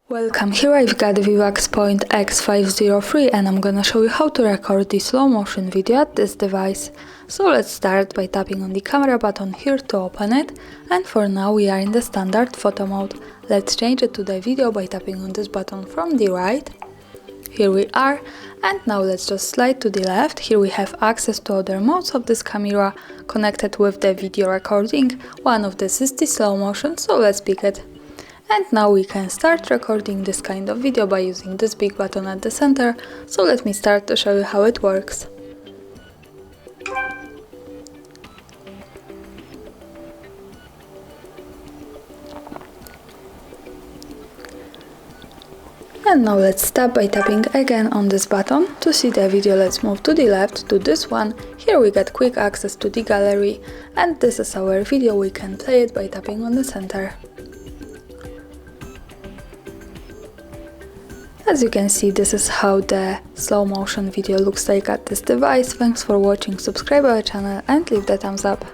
Welcome, here I've got the VIVAX Point X503 and I'm gonna show you how to record the slow motion video at this device. So let's start by tapping on the camera button here to open it, and for now we are in the standard photo mode. Let's change it to the video by tapping on this button from the right. Here we are, and now let's just slide to the left. Here we have access to other modes of this camera connected with the video recording. One of this is the slow motion, so let's pick it. And now we can start recording this kind of video by using this big button at the center, so let me start to show you how it works. And now let's stop by tapping again on this button. To see the video, let's move to the left to this one. Here we get quick access to the gallery, and this is our video. We can play it by tapping on the center. As you can see, this is how the slow motion video looks like at this device. Thanks for watching, subscribe our channel and leave the thumbs up.